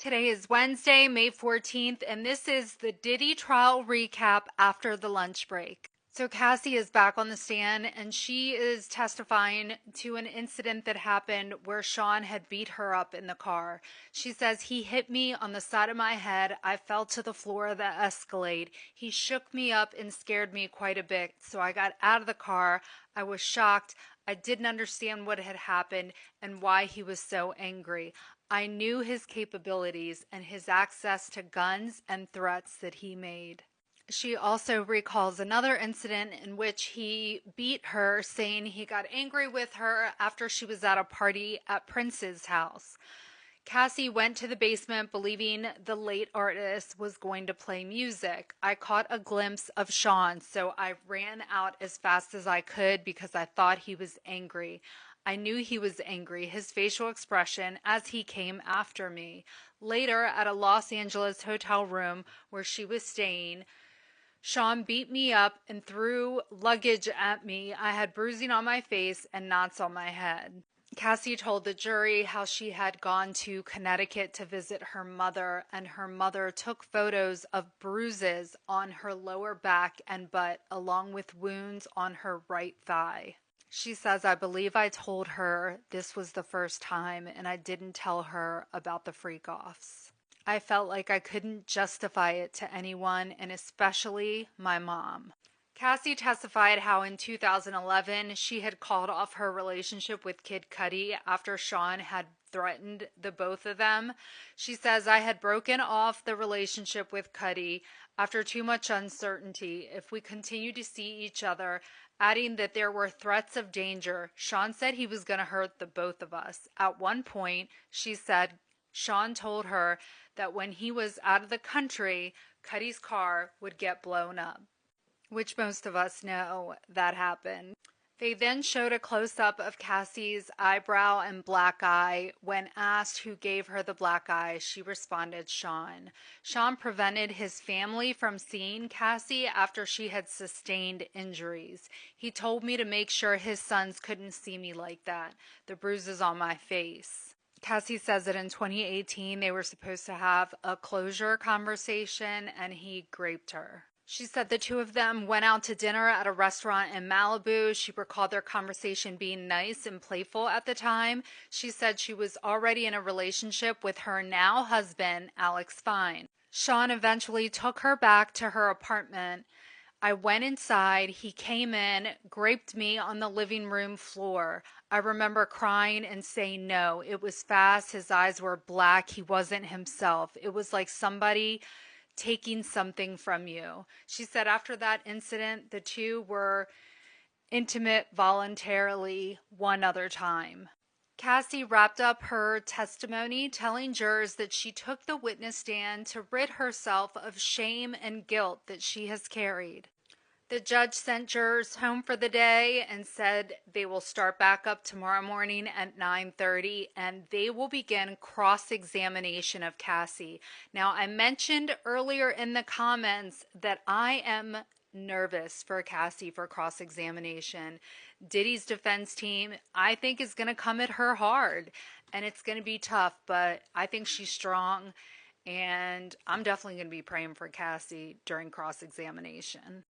Today is Wednesday, May 14th, and this is the Diddy trial recap after the lunch break. So Cassie is back on the stand and she is testifying to an incident that happened where Sean had beat her up in the car. She says, "He hit me on the side of my head. I fell to the floor of the Escalade. He shook me up and scared me quite a bit. So I got out of the car. I was shocked. I didn't understand what had happened and why he was so angry. I knew his capabilities and his access to guns and threats that he made." She also recalls another incident in which he beat her, saying he got angry with her after she was at a party at Prince's house. Cassie went to the basement believing the late artist was going to play music. "I caught a glimpse of Sean, so I ran out as fast as I could because I thought he was angry. I knew he was angry, his facial expression as he came after me." Later, at a Los Angeles hotel room where she was staying, "Sean beat me up and threw luggage at me. I had bruising on my face and knots on my head." Cassie told the jury how she had gone to Connecticut to visit her mother, and her mother took photos of bruises on her lower back and butt, along with wounds on her right thigh. She says, "I believe I told her this was the first time, and I didn't tell her about the freak-offs. I felt like I couldn't justify it to anyone, and especially my mom." Cassie testified how in 2011 she had called off her relationship with Kid Cudi after Sean had threatened the both of them. She says, "I had broken off the relationship with Cudi after too much uncertainty if we continued to see each other," adding that there were threats of danger. Sean said he was going to hurt the both of us. At one point, she said, Sean told her that when he was out of the country, Cudi's car would get blown up, which most of us know that happened. They then showed a close-up of Cassie's eyebrow and black eye. When asked who gave her the black eye, she responded, "Sean." Sean prevented his family from seeing Cassie after she had sustained injuries. "He told me to make sure his sons couldn't see me like that. The bruises on my face." Cassie says that in 2018 they were supposed to have a closure conversation and he raped her. She said the two of them went out to dinner at a restaurant in Malibu. She recalled their conversation being nice and playful at the time. She said she was already in a relationship with her now husband, Alex Fine. Sean eventually took her back to her apartment. "I went inside. He came in, raped me on the living room floor. I remember crying and saying no. It was fast. His eyes were black. He wasn't himself. It was like somebody taking something from you." She said after that incident, the two were intimate voluntarily one other time. Cassie wrapped up her testimony telling jurors that she took the witness stand to rid herself of shame and guilt that she has carried. The judge sent jurors home for the day and said they will start back up tomorrow morning at 9:30 and they will begin cross-examination of Cassie. Now, I mentioned earlier in the comments that I am nervous for Cassie for cross-examination. Diddy's defense team, I think, is going to come at her hard and it's going to be tough, but I think she's strong and I'm definitely going to be praying for Cassie during cross-examination.